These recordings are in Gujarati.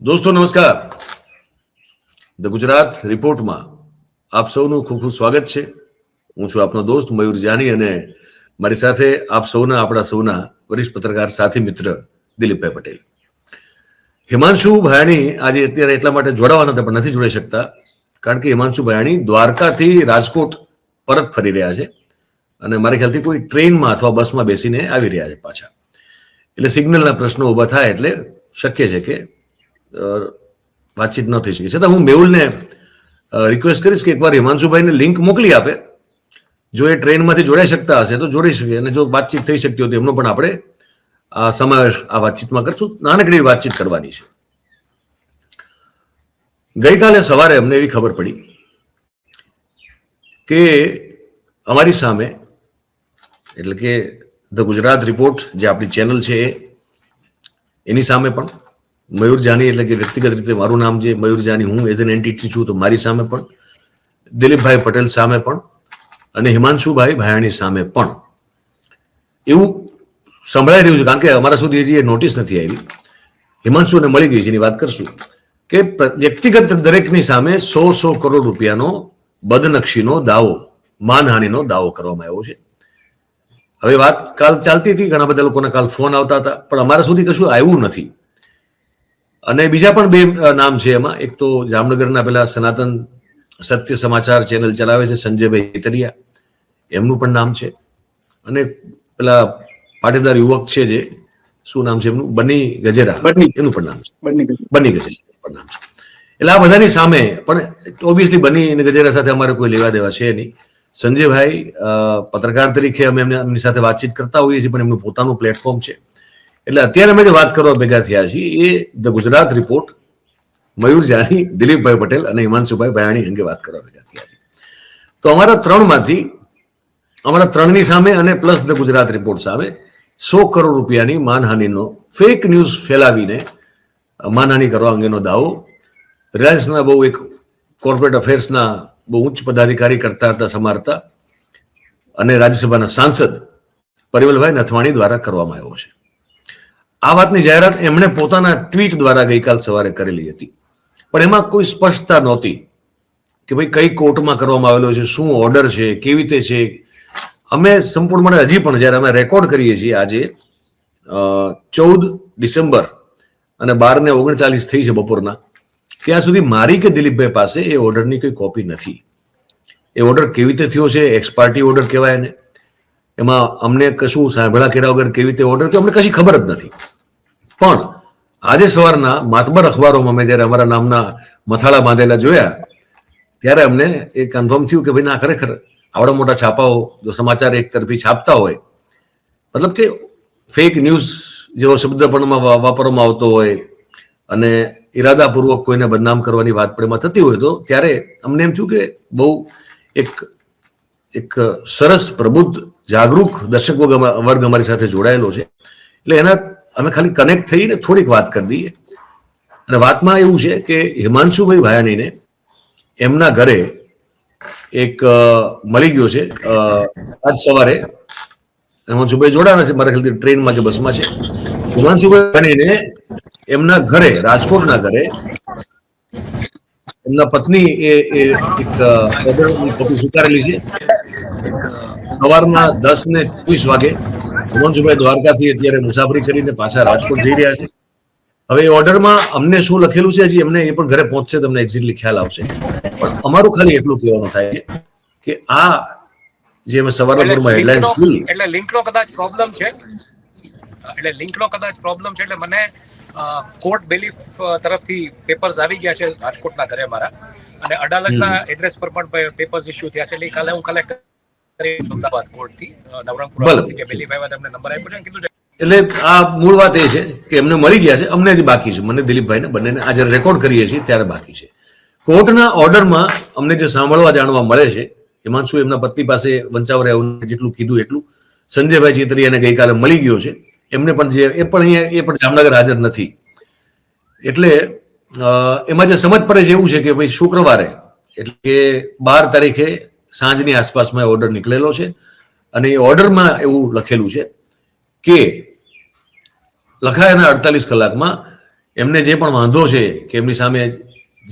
દોસ્તો નમસ્કાર. ધ ગુજરાત રિપોર્ટમાં આપ સૌનું ખૂબ ખૂબ સ્વાગત છે. હું છું આપનો દોસ્ત મયુર જાની અને મારી સાથે આપ સૌના આપણા સૌના વરિષ્ઠ પત્રકાર સાથી મિત્ર દિલીપભાઈ પટેલ. હિમાંશુ ભાયાણી આજે અત્યારે એટલા માટે જોડાવાના હતા પણ નથી જોડાઈ શકતા કારણ કે હિમાંશુ ભાયાણી દ્વારકાથી રાજકોટ પરત ફરી રહ્યા છે અને મારા ખ્યાલથી કોઈ ટ્રેનમાં અથવા બસમાં બેસીને આવી રહ્યા છે પાછા. એટલે સિગ્નલના પ્રશ્નો ઊભા થાય એટલે શક્ય છે કે વાતચીત ન થઈ શકે. છતાં હું મેહુલને રિક્વેસ્ટ કરીશ કે એકવાર હિમાંશુભાઈને લિંક મોકલી આપે. જો એ ટ્રેનમાંથી જોડાઈ શકતા હશે તો જોડાઈ શકે અને જો વાતચીત થઈ શકતી હોય તો એમનો પણ આપણે આ સમાવેશ આ વાતચીતમાં કરશું. નાનકડી વાતચીત કરવાની છે. ગઈકાલે સવારે અમને એવી ખબર પડી કે અમારી સામે એટલે કે ધ ગુજરાત રિપોર્ટ જે આપણી ચેનલ છે એની સામે પણ મયુર જાની એટલે કે વ્યક્તિગત રીતે મારું નામ જે મયુર જાની હું એઝ એન એન્ટિટી છું તો મારી સામે પણ દિલીપભાઈ પટેલ સામે પણ અને હિમાંશુભાઈ ભાયાણી સામે પણ એવું સંભળાઈ રહ્યું છે કારણ કે અમારા સુધી હજી એ નોટિસ નથી આવી. હિમાંશુને મળી ગઈ છે એની વાત કરશું કે વ્યક્તિગત દરેકની સામે 100 કરોડ રૂપિયાનો બદનક્ષીનો દાવો માનહાનિનો દાવો કરવામાં આવ્યો છે. હવે વાત કાલ ચાલતી હતી, ઘણા બધા લોકોના કાલ ફોન આવતા હતા પણ અમારા સુધી કશું આવ્યું નથી. અને બીજા પણ બે નામ છે એમાં. એક તો જામનગરના પેલા સનાતન સત્ય સમાચાર ચેનલ ચલાવે છે સંજયભાઈ ઇતરિયા, એમનું પણ નામ છે. અને પેલા પાટીદાર યુવક છે જે શું નામ છે એમનું બની ગજેરા, એનું પણ નામ છે બની ગજેરા પણ નામ છે. એટલે આ બધાની સામે પણ ઓબ્વિયસલી બની ગજેરા સાથે અમારે કોઈ લેવા દેવા છે નહીં. સંજયભાઈ પત્રકાર તરીકે અમે એમની સાથે વાતચીત કરતા હોઈએ છીએ પણ એમનું પોતાનું પ્લેટફોર્મ છે. એટલે અત્યારે અમે જે વાત કરવા ભેગા થયા છીએ એ ધ ગુજરાત રિપોર્ટ મયુર જાની, દિલીપભાઈ પટેલ અને હિમાંશુભાઈ ભાયાણી અંગે વાત કરવા ભેગા થયા છીએ. તો અમારા ત્રણની સામે અને પ્લસ ધ ગુજરાત રિપોર્ટ સામે 100 કરોડ રૂપિયાની માનહાનિનો ફેક ન્યૂઝ ફેલાવીને માનહાનિ કરવા અંગેનો દાવો રિલાયન્સના બહુ એક કોર્પોરેટ અફેર્સના બહુ ઉચ્ચ પદાધિકારી કરતા હતા સમારતા અને રાજ્યસભાના સાંસદ પરિમલભાઈ નથવાણી દ્વારા કરવામાં આવ્યો છે. આ વાતની જાહેરાત એમણે પોતાના ટ્વીટ દ્વારા ગઈકાલ સવારે કરેલી હતી પણ એમાં કોઈ સ્પષ્ટતા નહોતી કે ભાઈ કઈ કોર્ટમાં કરવામાં આવેલો છે, શું ઓર્ડર છે, કેવી રીતે છે. અમે સંપૂર્ણપણે હજી પણ જ્યારે અમે રેકોર્ડ કરીએ છીએ આજે 14 ડિસેમ્બર અને 12:39 થઈ છે બપોરના, ત્યાં સુધી મારી કે દિલીપભાઈ પાસે એ ઓર્ડરની કોઈ કોપી નથી. એ ઓર્ડર કેવી રીતે થયો છે, એક્સપાર્ટી ઓર્ડર કહેવાય ને, એમાં અમને કશું સાંભળા કર્યા વગર કેવી રીતે ઓર્ડર થયો અમને કશી ખબર જ નથી. પણ આજે સવારના માતબર અખબારોમાં મેં જ્યારે અમારા નામના મથાળા બાંધેલા જોયા ત્યારે અમને એ કન્ફર્મ થયું કે ભાઈ ના ખરેખર આવડા મોટા છાપાઓ જો સમાચાર એક તરફી છાપતા હોય, મતલબ કે ફેક ન્યૂઝ જેવો શબ્દ પણ વાપરવામાં આવતો હોય અને ઈરાદાપૂર્વક કોઈને બદનામ કરવાની વાત પણ એમાં થતી હોય તો ત્યારે અમને એમ થયું કે બહુ એક સરસ પ્રબુદ્ધ જાગૃત દર્શક વર્ગ અમારી સાથે જોડાયેલો છે. એટલે એના અમે ખાલી કનેક્ટ થઈને થોડીક વાત કરી દઈએ. અને વાતમાં એવું છે કે હિમાંશુભાઈ ભાયાણીને એમના ઘરે એક મળી ગયો છે આજ સવારે. હિમાંશુભાઈ જોડાણા છે મારા ખ્યાલથી ટ્રેનમાં કે બસમાં છે. હિમાંશુભાઈ ભાયાણીને એમના ઘરે રાજકોટના ઘરે એમના પત્ની એ એક ઓર્ડરની કોપી સ્વીકારેલી છે. સવારના 10:30 વાગે હિમાંશુભાઈ દ્વારકાથી અત્યારે મુસાફરી કરીને પાછા રાજકોટ જઈ રહ્યા છે. હવે એ ઓર્ડરમાં અમને શું લખેલું છે હજી એમને એ પણ ઘરે પહોંચશે તમને એક્ઝેક્ટલી ખ્યાલ આવશે. પણ અમારું ખાલી એટલું કહેવાનું થાય કે આ જે અમે સવારના પૂરમાં હેડલાઇન એટલે લિંકનો કદાચ પ્રોબ્લેમ છે એટલે મને કોર્ટ બેલીફ તરફથી પેપર્સ આવી ગયા છે રાજકોટના ઘરે મારા અને અડાલજના એડ્રેસ પર પણ પેપર્સ ઇસ્યુ થયા છે. એટલે કાલે હું કલેક્ટ અમદાવાદ કોર્ટથી નવરંગપુરાથી કે બેલીફ આવ્યા તમને નંબર આપ્યો છે કીધું છે. એટલે આ મૂળ વાત એ છે કે એમને મળી ગયા છે, અમને જ બાકી છે. મને દિલીપભાઈને બંનેને આજે રેકોર્ડ કરીએ છીએ ત્યારે બાકી છે. કોર્ટના ઓર્ડરમાં અમને જે સાંભળવા જાણવા મળે છે હિમાંશુ એમના પત્ની પાસે વંચાવર જેટલું કીધું એટલું સંજયભાઈ ચિતરિયાને ગઈકાલે મળી ગયો છે. એમને પણ એ પણ જામનગર હાજર નથી. એટલે એમાં જે સમજ પડે છે એવું છે કે ભાઈ શુક્રવારે એટલે કે 12 તારીખે સાંજની આસપાસમાં ઓર્ડર નીકળેલો છે અને એ ઓર્ડરમાં એવું લખેલું છે કે લખાયાના 48 કલાકમાં એમને જે પણ વાંધો છે કે એમની સામે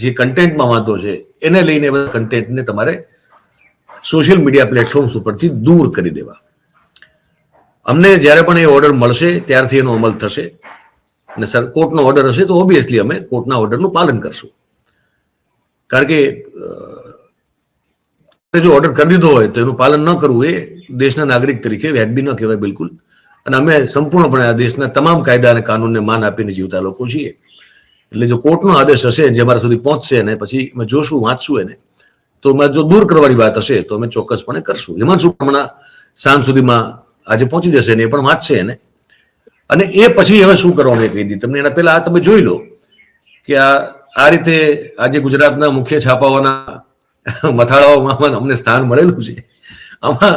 જે કન્ટેન્ટમાં વાંધો છે એને લઈને બધા કન્ટેન્ટને તમારે સોશિયલ મીડિયા પ્લેટફોર્મ્સ ઉપરથી દૂર કરી દેવા. અમને જ્યારે પણ એ ઓર્ડર મળશે ત્યારથી એનો અમલ થશે, અને સર કોર્ટનો ઓર્ડર હશે તો ઓબ્વિયસલી અમે કોર્ટના ઓર્ડરનું પાલન કરશું. કારણ કે જો ઓર્ડર કરી દીધો હોય તો એનું પાલન ન કરવું એ દેશના નાગરિક તરીકે વ્યાજબી ન કહેવાય બિલકુલ. અને અમે સંપૂર્ણપણે આ દેશના તમામ કાયદા અને કાનૂનને માન આપીને જીવતા લોકો છીએ. એટલે જો કોર્ટનો આદેશ હશે જે અમારા સુધી પહોંચશે અને પછી અમે જોશું, વાંચશું એને, તો જો દૂર કરવાની વાત હશે તો અમે ચોક્કસપણે કરશું. હિમાંશુ હમણાં સાંજ સુધીમાં આજે પહોંચી જશે ને એ પણ વાંચશે એને, અને એ પછી હવે શું કરવાનું એ કહી દીધું તમને. એના પહેલા આ તમે જોઈ લો કે આ રીતે આજે ગુજરાતના મુખ્ય છાપાઓના મથાળાઓમાં અમને સ્થાન મળેલું છે. આમાં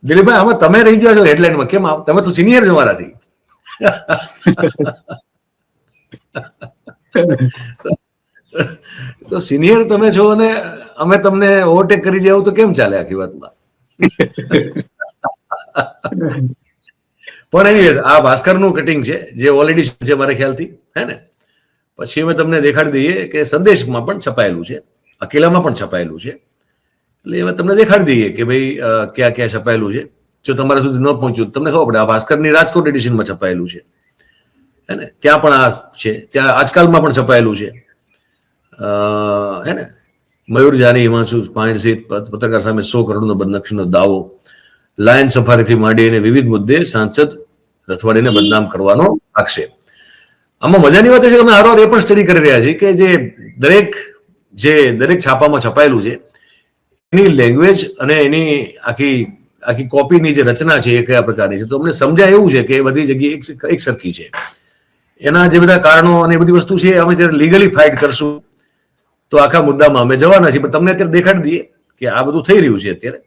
દિલીપભાઈ, આમાં તમે રહી ગયા છો હેડલાઇનમાં. કેમ? તમે તો સિનિયર છો મારાથી. તો સિનિયર તમે છો અને અમે તમને ઓવરટેક કરી જાવ તો કેમ ચાલે આખી વાતમાં? પણ એનીવેઝ આ ભાસ્કરનું કટિંગ છે જે ઓલરેડી છે મારા ખ્યાલથી, હે ને? પછી અમે તમને દેખાડી દઈએ કે સંદેશમાં પણ છપાયેલું છે, અકેલામાં પણ છપાયેલું છે. એટલે અમે તમને દેખાડી દઈએ કે ભાઈ ક્યાં ક્યાં છપાયેલું છે. જો તમારા સુધી ન પહોંચ્યું તમને ખબર પડે. આ ભાસ્કરની રાજકોટ એડિશનમાં છપાયેલું છે, હે ને? ત્યાં પણ આ છે, ત્યાં આજકાલમાં પણ છપાયેલું છે, હે ને? મયુર જાની હિમાંશુ પાણી સહિત પત્રકાર સામે 100 કરોડનો બદનક્ષીનો દાવો, લાયન સફારીથી માંડીને વિવિધ મુદ્દે સાંસદ રથવાડીને બદનામ કરવાનો આક્ષેપ. આમાં મજાની વાત એ છે કે અમે હારવાર એ પણ સ્ટડી કરી રહ્યા છીએ કે દરેક છાપામાં છપાયેલું છે એની લેંગ્વેજ અને એની આખી કોપીની જે રચના છે એ કયા પ્રકારની છે. તો અમને સમજાય એવું છે કે એ બધી જગ્યાએ એક સરખી છે. એના જે બધા કારણો અને એ બધી વસ્તુ છે અમે જ્યારે લીગલી ફાઇટ કરશું તો આખા મુદ્દામાં અમે જવાના છીએ. પણ તમને અત્યારે દેખાડી દઈએ કે આ બધું થઈ રહ્યું છે અત્યારે.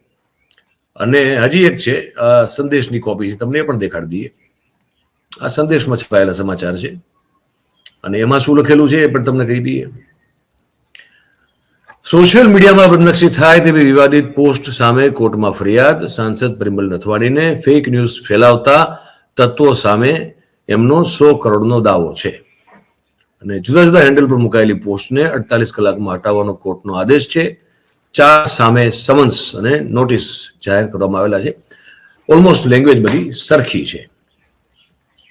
અને હજી એક છે સંદેશની કોપી છે, તમને એ પણ દેખાડી દઈએ. આ સંદેશમાં છપાયેલા સમાચાર છે અને એમાં શું લખેલું છે એ પણ તમને કહી દઈએ. સોશિયલ મીડિયામાં બદનક્ષી થાય તેવી વિવાદિત પોસ્ટ સામે કોર્ટમાં ફરિયાદ. સાંસદ પરિમલ નથવાડીને ફેક ન્યૂઝ ફેલાવતા તત્વો સામે એમનો 100 કરોડનો દાવો છે. અને જુદા જુદા હેન્ડલ પર મુકાયેલી પોસ્ટને 48 કલાકમાં હટાવવાનો કોર્ટનો આદેશ છે. 4 સામે સમન્સ અને નોટિસ જાહેર કરવામાં આવેલા છે. ઓલમોસ્ટ લેંગ્વેજ બધી સરખી છે.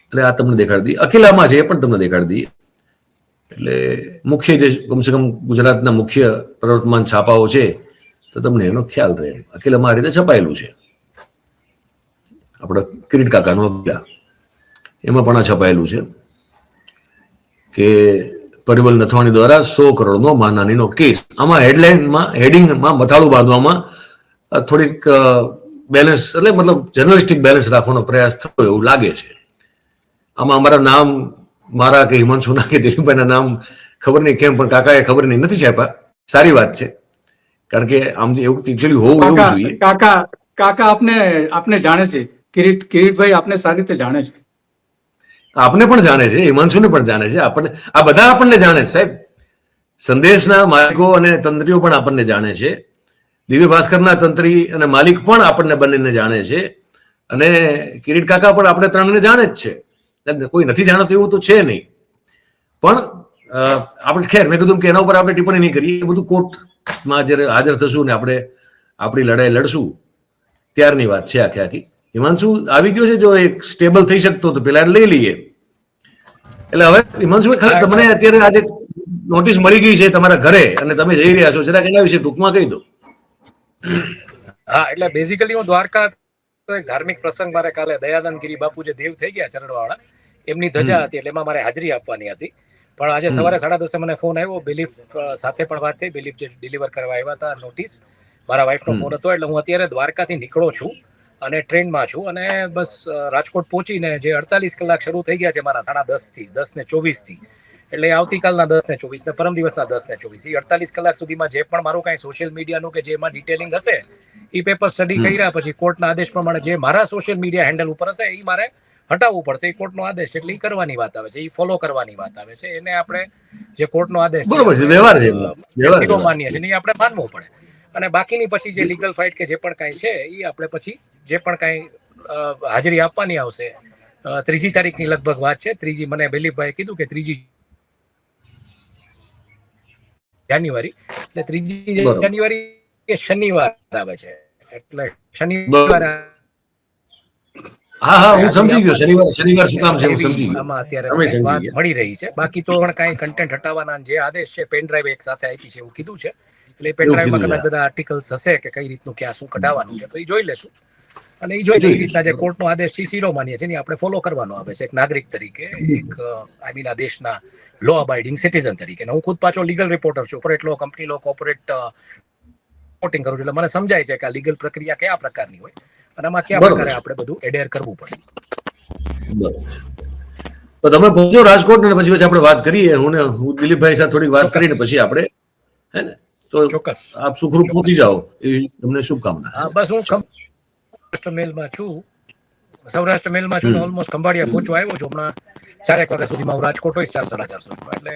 એટલે આ તમને દેખાડી દઈએ. અકેલામાં છે એ પણ તમને દેખાડી દઈએ. એટલે મુખ્ય જે કમસે કમ ગુજરાતના મુખ્ય પ્રવર્તમાન છાપાઓ છે તો તમને એનો ખ્યાલ રહે. અકેલામાં આ રીતે છપાયેલું છે. આપણા કિરીટ કાકાનો અકેલા, એમાં પણ આ છપાયેલું છે કે પરિમલ નથવાણી દ્વારા 100 કરોડનો માનહાનિનો કેસ. આમાં હેડિંગમાં મથાળું બાંધવામાં થોડીક બેલેન્સ, એટલે મતલબ જર્નલિસ્ટિક બેલેન્સ રાખવાનો પ્રયાસ થયો એવું લાગે છે. આમાં અમારા નામ, મારા કે હિમાંશુના કે દિલીપભાઈના નામ ખબર નહીં કેમ પણ કાકાએ ખબર નહીં નથી છાપ્યા. સારી વાત છે, કારણ કે આમ એવું એકચ્યુઅલી હોવું એવું જોઈએ. કાકા આપને જાણે છે, કિરીટભાઈ આપને સારી રીતે જાણે છે. આપને પણ જાણે છે, હિમાંશુને પણ જાણે છે, આપણને આ બધા આપણને જાણે છે સાહેબ. સંદેશના માલિકો અને તંત્રીઓ પણ આપણને જાણે છે. દિવ્ય ભાસ્કરના તંત્રી અને માલિક પણ આપણને બંનેને જાણે છે. અને કિરીટ કાકા પણ આપણે ત્રણને જાણે જ છે. કોઈ નથી જાણતું એવું તો છે નહીં. પણ આપણે ખેર, મેં કીધું કે એના ઉપર આપણે ટિપ્પણી નહીં કરીએ. એ બધું કોર્ટમાં જ્યારે હાજર થશું ને આપણે આપણી લડાઈ લડશું ત્યારની વાત છે આખી. હિમાંશુ આવી ગયો છે, જો એક સ્ટેબલ થઈ શકતો તો પેલા લઈ લઈએ. એટલે હવે હિમાંશુ તમને અત્યારે આજે નોટિસ મળી ગઈ છે તમારા ઘરે અને તમે જઈ રહ્યા છો, જરાક એના વિશે ટૂંકમાં કહી દો. હા, એટલે બેઝિકલી હું દ્વારકા તો એક ધાર્મિક પ્રસંગ મારે કાલે દયાનંદ ગિરી બાપુ જે દેવ થઈ ગયા ચરણવાળા, એમની ધજા હતી એટલે એમાં મારે હાજરી આપવાની હતી. પણ આજે સવારે 10:30 મને ફોન આવ્યો, બિલીફ સાથે પણ વાત થઈ. બિલીફ જે ડિલિવર કરવા આવ્યા હતા નોટિસ, મારા વાઈફનો ફોન હતો. એટલે હું અત્યારે દ્વારકાથી નીકળો છું અને ટ્રેનમાં છું અને બસ રાજકોટ પહોંચીને જે 48 કલાક શરૂ થઈ ગયા છે મારા 10:30 થી 10:24 એટલે આવતીકાલના 10:24 ને પરમ દિવસના 10:24 48 કલાક સુધીમાં જે પણ મારું કાંઈ સોશિયલ મીડિયાનું કે જેમાં ડિટેલિંગ હશે એ પેપર સ્ટડી કર્યા પછી કોર્ટના આદેશ પ્રમાણે જે મારા સોશિયલ મીડિયા હેન્ડલ ઉપર હશે એ મારે હટાવવું પડશે. એ કોર્ટનો આદેશ એટલે એ કરવાની વાત આવે છે, એ ફોલો કરવાની વાત આવે છે. એને આપણે જે કોર્ટનો આદેશ બરોબર છે, વ્યવહાર છે, માન્ય છે ને એ આપણે માનવું પડે. અને બાકીની પછી જે લીગલ ફાઇટ કે જે પણ કાંઈ છે એ આપણે પછી જે પણ કાંઈ હાજરી આપવાની આવશે 3જી તારીખની લગભગ વાત છે. 3જી મને બિલીફભાઈએ કીધું કે 3જી જાન્યુઆરી, એટલે 3જી બરોબર. જાન્યુઆરી એ શનિવાર આવે છે, એટલે બરોબર. શનિવાર હા હા, હું સમજી ગયો. શનિવાર શું કામ છે હું સમજી ગયો. આમાં અત્યારે અમે સમજી વાત ગયા. મળી રહી છે. બાકી તો પણ કાંઈ કન્ટેન્ટ હટાવવાના જે આદેશ છે, પેન ડ્રાઈવ એક સાથે આપી છે એવું કીધું છે, એટલે પેન એવું ડ્રાઈવમાં કીધું કદાચ છે. બધા આર્ટિકલ્સ હશે કે કઈ રીતનું ક્યાં શું કઢાવવાનું છે, તો એ જોઈ લેશું. અને એ જોઈને એ રીતના જે કોર્ટનો આદેશ છે સીરો માનીએ છીએ, આપણે ફોલો કરવાનો આવે છે એક નાગરિક તરીકે, એક આઈ મીન આ દેશના લો અબાઇડિંગ સિટીઝન તરીકે. હું ખુદ પાછો લીગલ રિપોર્ટર છું, કોર્પોરેટ લો, કંપની લો, કોર્પોરેટ રિપોર્ટિંગ કરું છું, એટલે મને સમજાય છે કે આ લીગલ પ્રક્રિયા કયા પ્રકારની હોય અને આમાં કયા બરોબર પ્રકારે છે. આપણે બધું એડેર કરવું પડે. બરોબર. તો તમે પહોંચો રાજકોટ ને પછી આપણે વાત કરીએ. હું દિલીપભાઈ સાથે થોડીક વાત કરીને પછી આપણે, હે ને, તો ચોક્કસ. આપ સુખરૂપ પહોંચી જાઓ એ તમને શુભકામના. હા, બસ હું સૌરાષ્ટ્ર મેલમાં છું. સૌરાષ્ટ્ર મેલમાં છું ને ઓલમોસ્ટ ખંભાળિયા પહોંચવા આવ્યો છું. હમણાં 4 વાગ્યા સુધીમાં હું રાજકોટ હોઈશ, 4 સાડા 4 સુધીમાં. એટલે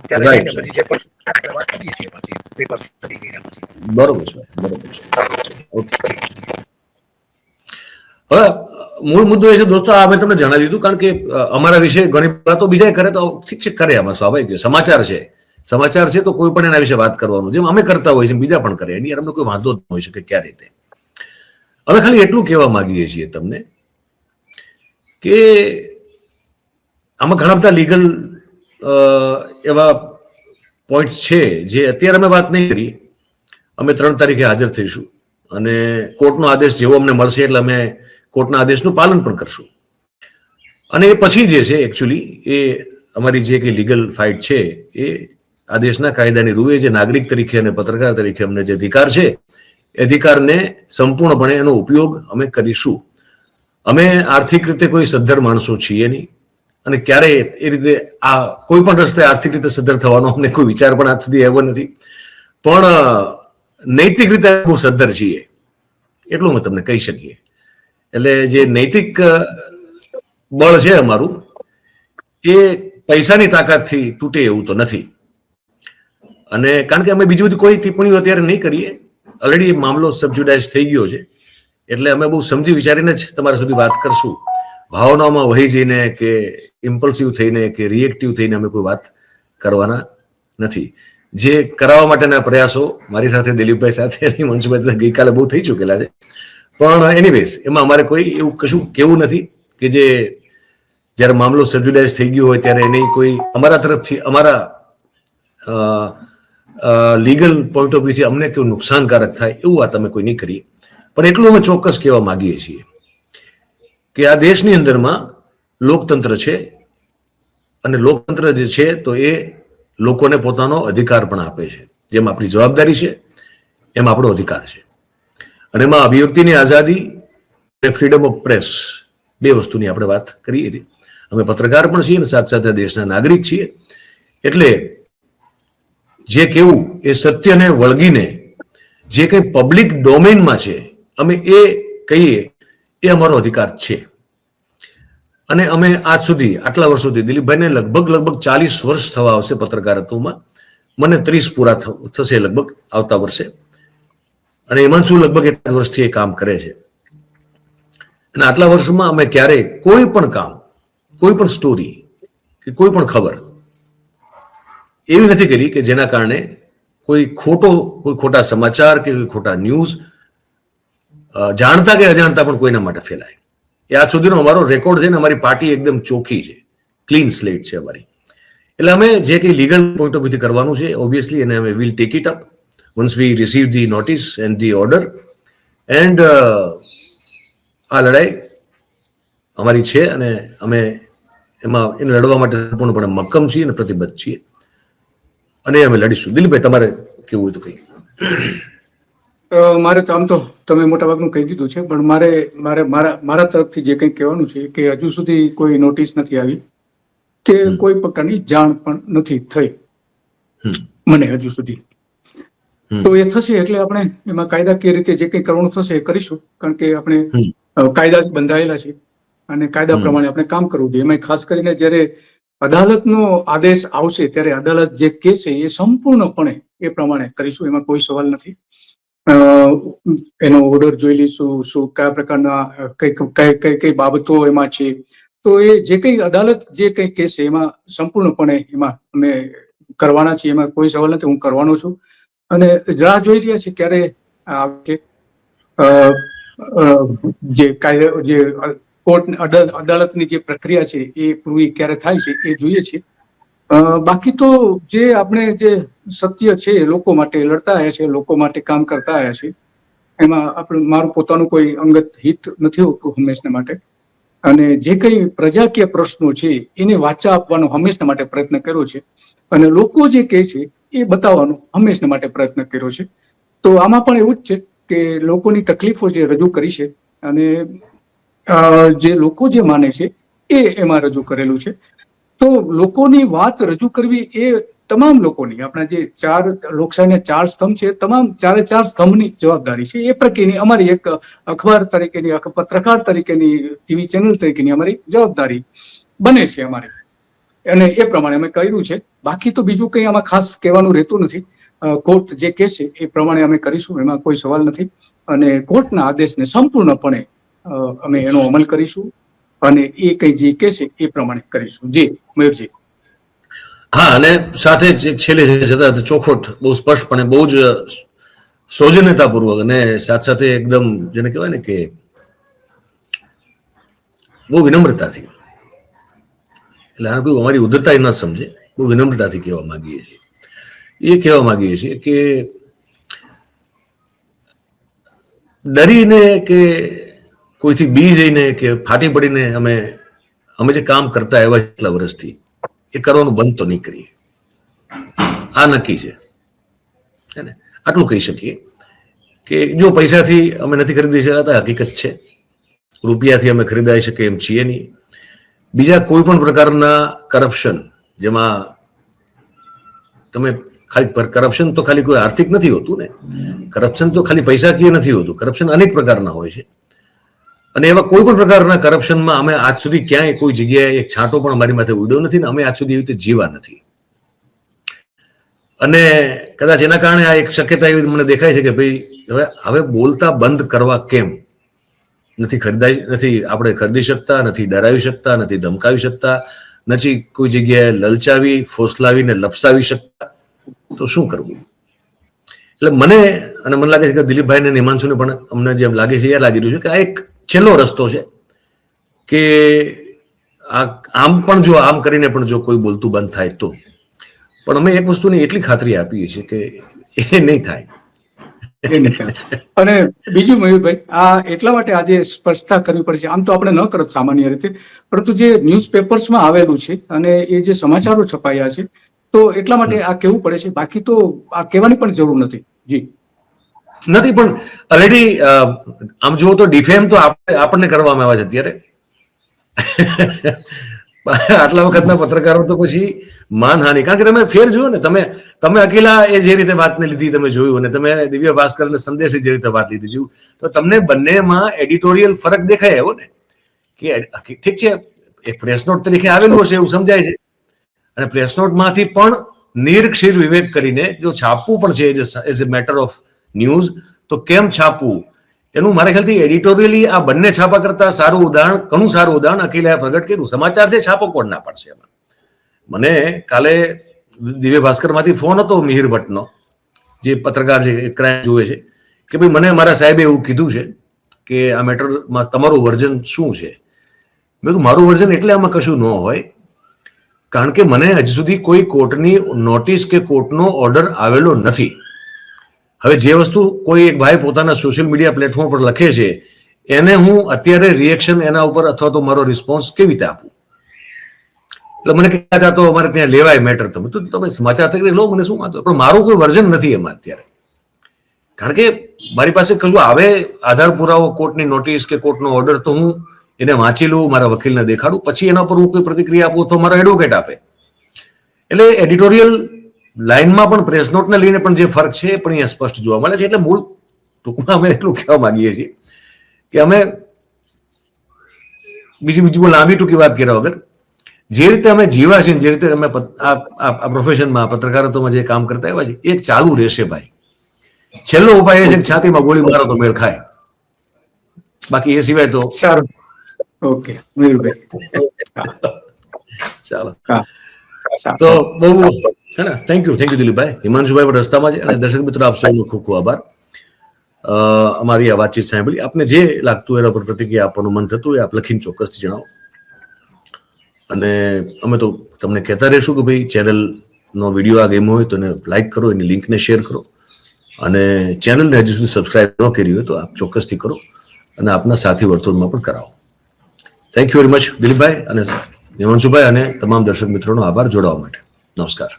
ત્યારે રાઈટ જઈને સાહેબ. પછી જે પણ આપણે વાત કરીએ છીએ પછી પેપર સ્ટડી કર્યા પછી. બરોબર છે, બરોબર છે. ઓકે. હવે મૂળ મુદ્દો એ છે દોસ્તો, આ મેં તમને જણાવી દીધું, કારણ કે અમારા વિશે ઘણી વાતો બીજા કરે તો ઠીક છે, કરે, આમાં સ્વાભાવિક છે. સમાચાર છે તો કોઈ પણ એના વિશે વાત કરવાનું, જેમ અમે કરતા હોઈએ છીએ બીજા પણ કરે, એની અમને કોઈ વાંધો જ ન હોઈ શકે ક્યાં રીતે. અમે ખાલી એટલું કહેવા માંગીએ છીએ તમને કે આમાં ઘણા બધા લીગલ એવા પોઈન્ટ્સ છે જે અત્યારે અમે વાત નહીં કરી. અમે 3 તારીખે હાજર થઈશું અને કોર્ટનો આદેશ જેવો અમને મળશે એટલે અમે કોર્ટના આદેશનું પાલન પણ કરશું. અને એ પછી જે છે એકચ્યુઅલી એ અમારી જે કંઈ લીગલ ફાઇટ છે એ આ દેશના કાયદાની રૂએ જે નાગરિક તરીકે અને પત્રકાર તરીકે અમને જે અધિકાર છે એ અધિકારને સંપૂર્ણપણે એનો ઉપયોગ અમે કરીશું. અમે આર્થિક રીતે કોઈ સદ્ધર માણસો છીએ નહીં અને ક્યારેય એ રીતે આ કોઈ પણ રસ્તે આર્થિક રીતે સદ્ધર થવાનો અમને કોઈ વિચાર પણ આજ સુધી આવ્યો નથી. પણ નૈતિક રીતે બહુ સદ્ધર છીએ એટલું અમે તમને કહી શકીએ. એટલે જે નૈતિક બળ છે અમારું એ પૈસાની તાકાતથી તૂટે એવું તો નથી. અને કારણ કે અમે બીજી બધી કોઈ ટિપ્પણીઓ અત્યારે નહીં કરીએ, ઓલરેડી મામલો સબજુડાઇઝ થઈ ગયો છે, એટલે અમે બહુ સમજી વિચારીને જ તમારા સુધી વાત કરશું. ભાવનામાં વહી જઈને કે ઇમ્પલ્સિવ થઈને કે રિએક્ટિવ થઈને અમે કોઈ વાત કરવાના નથી. જે કરાવવા માટેના પ્રયાસો મારી સાથે દિલીપભાઈ સાથે મંજુભાઈ ગઈકાલે બહુ થઈ ચૂકેલા છે, પણ એનીવેઝ એમાં અમારે કોઈ એવું કશું કેવું નથી કે જે જ્યારે મામલો સબજુડાઇઝ થઈ ગયો હોય ત્યારે એની કોઈ અમારા તરફથી અમારા લીગલ પોઈન્ટ ઓફ વ્યૂથી અમને કેવું નુકસાનકારક થાય એવું વાત અમે કોઈ નહીં કરીએ. પણ એટલું અમે ચોક્કસ કહેવા માંગીએ છીએ કે આ દેશની અંદરમાં લોકતંત્ર છે અને લોકતંત્ર જે છે તો એ લોકોને પોતાનો અધિકાર પણ આપે છે. જેમ આપણી જવાબદારી છે એમ આપણો અધિકાર છે. અને એમાં અભિવ્યક્તિની આઝાદી અને ફ્રીડમ ઓફ પ્રેસ બે વસ્તુની આપણે વાત કરીએ છીએ. અમે પત્રકાર પણ છીએ અને સાથે સાથે દેશના નાગરિક છીએ, એટલે જે કેવું એ સત્યને વળગીને જે કંઈ પબ્લિક ડોમેનમાં છે અમે એ કહીએ એ અમારો અધિકાર છે. અને અમે આજ સુધી આટલા વર્ષોથી દિલીપભાઈને લગભગ 40 વર્ષ થવા આવશે પત્રકારત્વમાં, મને 30 પૂરા થશે લગભગ આવતા વર્ષે, અને હિમાંશુ લગભગ એટલા વર્ષથી એ કામ કરે છે. અને આટલા વર્ષમાં અમે ક્યારેય કોઈ પણ કામ, કોઈ પણ સ્ટોરી કે કોઈ પણ ખબર એવી નથી કરી કે જેના કારણે કોઈ ખોટા સમાચાર કે કોઈ ખોટા ન્યૂઝ જાણતા કે અજાણતા પણ કોઈના માટે ફેલાય. એ આજ સુધીનો અમારો રેકોર્ડ છે ને અમારી પાર્ટી એકદમ ચોખ્ખી છે, ક્લીન સ્લેટ છે અમારી. એટલે અમે જે કંઈ લીગલ પોઈન્ટ ઓફ વ્યૂથી કરવાનું છે ઓબ્વિયસલી એને અમે will take it up once we receive the notice and the order, and આ લડાઈ અમારી છે અને અમે એમાં એને લડવા માટે સંપૂર્ણપણે મક્કમ છીએ અને પ્રતિબદ્ધ છીએ અને અમે લડીશું. દિલીપભાઈ તમારે કેવું હોય તો કંઈ? મારે તો આમ તો તમે મોટાભાગનું કહી દીધું છે, પણ મારા તરફથી જે કંઈ કહેવાનું છે કે હજુ સુધી કોઈ નોટિસ નથી આવી કે કોઈ પ્રકારની જાણ પણ નથી થઈ મને હજુ સુધી. તો એ થશે એટલે આપણે એમાં કાયદાકીય રીતે જે કંઈ કરવાનું થશે એ કરીશું, કારણ કે આપણે કાયદા બંધાયેલા છે અને કાયદા પ્રમાણે આપણે કામ કરવું જોઈએ. એમાં ખાસ કરીને જ્યારે અદાલતનો આદેશ આવશે ત્યારે અદાલત જે કહેશે એ સંપૂર્ણપણે એ પ્રમાણે કરીશું, એમાં કોઈ સવાલ નથી. એનો ઓર્ડર જોઈ લઈશું, શું કયા પ્રકારના કઈ બાબતો એમાં છે, તો એ જે કંઈ અદાલત જે કંઈ કહેશે એમાં સંપૂર્ણપણે એમાં અમે કરવાના છીએ, એમાં કોઈ સવાલ નથી. હું કરવાનો છું અને રાહ જોઈ રહ્યા છે ક્યારે આવે જે કાયદો જે કોર્ટ અદાલતની જે પ્રક્રિયા છે એ પૂરી ક્યારે થાય છે એ જોઈએ છે. બાકી તો જે આપણે જે સત્ય છે લોકો માટે લડતા આવ્યા છે, લોકો માટે કામ કરતા આવ્યા છે, એમાં આપણે મારું પોતાનું કોઈ અંગત હિત નથી હોતું હંમેશા માટે. અને જે કંઈ પ્રજાકીય પ્રશ્નો છે એને વાચા આપવાનો હંમેશા માટે પ્રયત્ન કર્યો છે અને લોકો જે કહે છે એ બતાવવાનો હંમેશા માટે પ્રયત્ન કર્યો છે. તો આમાં પણ એવું જ છે કે લોકોની તકલીફો જે રજૂ કરી છે અને જે લોકો જે માને છે એ એમાં રજૂ કરેલું છે. તો લોકોની વાત રજૂ કરવી એ તમામ લોકોની, આપણા જે લોકશાહીના 4 સ્તંભ છે, તમામ 4 સ્તંભની જવાબદારી છે. એ પ્રત્યેની અમારી એક અખબાર તરીકેની, પત્રકાર તરીકેની, ટીવી ચેનલ તરીકેની અમારી જવાબદારી બને છે અમારી, અને એ પ્રમાણે અમે કર્યું છે. બાકી તો બીજું કંઈ આમાં ખાસ કહેવાનું રહેતું નથી. કોર્ટ જે કહેશે એ પ્રમાણે અમે કરીશું, એમાં કોઈ સવાલ નથી. અને કોર્ટના આદેશને સંપૂર્ણપણે અમે એનો અમલ કરીશું અને એ કંઈ જે કહેશે એ પ્રમાણે કરીશું. જી મયુરજી. હા, અને સાથે જ એક છેલ્લે છતાં ચોખવટ બહુ સ્પષ્ટપણે, બહુ જ સૌજન્યતાપૂર્વક અને સાથે એકદમ જેને કહેવાય ને કે બહુ વિનમ્રતાથી, એટલે આ કોઈ અમારી ઉદ્ધતતા ન સમજે, બહુ વિનમ્રતાથી કહેવા માંગીએ છીએ. એ કહેવા માંગીએ છીએ કે ડરીને કે કોઈથી બી જઈને કે ફાટી પડીને અમે જે કામ કરતા એવા એટલા વર્ષથી એ કરવાનું બંધ તો નહીં કરીએ. આ નક્કી છે. ને આટલું કહી શકીએ કે જો પૈસાથી અમે નથી ખરીદી શકાતા, હકીકત છે. રૂપિયાથી અમે ખરીદાઈ શકીએ એમ છીએ નહીં. બીજા કોઈ પણ પ્રકારના કરપ્શન, જેમાં તમે ખાલી કરપ્શન તો ખાલી કોઈ આર્થિક નથી હોતું ને, કરપ્શન તો ખાલી પૈસાકીય નથી હોતું. કરપ્શન અનેક પ્રકારના હોય છે અને એવા કોઈ પણ પ્રકારના કરપ્શનમાં અમે આજ સુધી ક્યાંય કોઈ જગ્યાએ એક છાંટો પણ અમારી માથે ઉડ્યો નથી ને અમે આજ સુધી એવી રીતે જીવા નથી. અને કદાચ એના કારણે આ એક શક્યતા એવી મને દેખાય છે કે ભાઈ હવે બોલતા બંધ કરવા કેમ? નથી આપણે ખરીદી શકતા, નથી ડરાવી શકતા, નથી ધમકાવી શકતા, નથી કોઈ જગ્યાએ લલચાવી, ફોસલાવીને લપસાવી શકતા, તો શું કરવું? એટલે મને લાગે છે કે દિલીપભાઈને અને હિમાંશુને પણ અમને જેમ લાગે છે એ લાગી રહ્યું છે કે આ એક છેલ્લો રસ્તો છે કે આમ પણ જો આમ કરીને પણ જો કોઈ બોલતું બંધ થાય તો. પણ અમે એક વસ્તુની એટલી ખાતરી આપીએ છીએ કે એ નહીં થાય. અને બીજું મયુરભાઈ, આ એટલા માટે આજે સ્પષ્ટતા કરવી પડે છે. આમ તો આપણે ન કરત સામાન્ય રીતે, પરંતુ જે ન્યૂઝપેપર્સમાં આવેલું છે અને એ જે સમાચારો છપાયા છે તો એટલા માટે આ કહેવું પડે છે. બાકી તો આ કહેવાની પણ જરૂર નથી. જી નથી, પણ ઓલરેડી આમ જુઓ તો ડિફેમ તો આપણને કરવામાં આવે છે અત્યારે. આટલા વખતના પત્રકારો તો પછી માનહાનિ, કારણ કે તમે ફેર જોયો ને, તમે અકેલા એ જે રીતે વાતને લીધી તમે જોયું, અને તમે દિવ્ય ભાસ્કર અને સંદેશે જે રીતે વાત લીધી જોયું, તો તમને બંનેમાં એડિટોરિયલ ફરક દેખાય એવો ને કે ઠીક છે એક પ્રેસ નોટ તરીકે આવેલું હશે એવું સમજાય છે, અને પ્રેસ નોટમાંથી પણ નિર્ક્ષીર વિવેક કરીને જો છાપવું પણ છે as a matter of news, તો કેમ છાપવું એનું મારા ખ્યાલથી એડિટોરિયલી આ બંને છાપા કરતા સારું ઉદાહરણ, ઘણું સારું ઉદાહરણ અખિલાએ પ્રગટ કર્યું. સમાચાર છે, છાપો કોણ ના પડશે એમાં. મને કાલે દિવ્ય ભાસ્કરમાંથી ફોન હતો મિહિર ભટ્ટનો, જે પત્રકાર છે, ક્રાઇમ જુએ છે, કે ભાઈ મને મારા સાહેબે એવું કીધું છે કે આ મેટરમાં તમારું વર્ઝન શું છે. મેં કીધું મારું વર્ઝન એટલે આમાં કશું ન હોય, કારણ કે મને હજી સુધી કોઈ કોર્ટની નોટિસ કે કોર્ટનો ઓર્ડર આવેલો નથી. હવે જે વસ્તુ કોઈ એક ભાઈ પોતાના સોશિયલ મીડિયા પ્લેટફોર્મ પર લખે છે એને હું અત્યારે રિએક્શન એના ઉપર અથવા તો મારો રિસ્પોન્સ કેવી રીતે આપું? એટલે મને કહેતા તો અમારે ત્યાં લેવાય મેટર, તમે સમાચાર તરીકે લો, મને શું વાંધો, પણ મારું કોઈ વર્ઝન નથી એમાં અત્યારે. કારણ કે મારી પાસે કશું આવે આધાર પુરાવો, કોર્ટની નોટિસ કે કોર્ટનો ઓર્ડર, તો હું એને વાંચી લઉં, મારા વકીલને દેખાડું, પછી એના પર હું કોઈ પ્રતિક્રિયા આપું તો મારો એડવોકેટ આપે. એટલે એડિટોરિયલ લાઇનમાં પણ પ્રેસ નોટને લઈને પણ જે ફરક છે એ પણ અહીંયા સ્પષ્ટ જોવા મળે છે. એટલે મૂળ ટૂંકમાં અમે એટલું કહેવા માંગીએ છીએ કે અમે બીજી લાંબી ટૂંકી વાત કર્યા વગર જે રીતે અમે જીવા છીએ, જે રીતે અમે આ પ્રોફેશનમાં, પત્રકારત્વમાં જે કામ કરતા એવા છે, એ ચાલુ રહેશે ભાઈ. છેલ્લો ઉપાય એ છે કે છાતીમાં ગોળી મારો તો મેળ ખાય, બાકી એ સિવાય તો સારું. ઓકે મયુરભાઈ, ચાલો. હા. તો બહુ હે ને, થેન્ક યુ દિલીપભાઈ. હિમાંશુભાઈ પણ રસ્તામાં છે, અને દર્શક મિત્રો આપ સૌનો ખૂબ ખૂબ આભાર. અમારી આ વાતચીત સાંભળી. આપને જે લાગતું એના પર પ્રતિક્રિયા આપવાનું મન થતું હોય આપ લખીને ચોક્કસથી જણાવો. અને અમે તો તમને કહેતા રહીશું કે ભાઈ ચેનલનો વિડીયો આ ગમ્યો હોય તો એને લાઈક કરો, એની લિંકને શેર કરો, અને ચેનલને હજી સુધી સબસ્ક્રાઇબ ન કરી હોય તો આપ ચોક્કસથી કરો, અને આપના સાથી વર્તુળમાં પણ કરાવો. થેન્ક યુ વેરી મચ દિલીપભાઈ અને હિમાંશુભાઈ, અને તમામ દર્શક મિત્રોનો આભાર જોડાવા માટે. નમસ્કાર.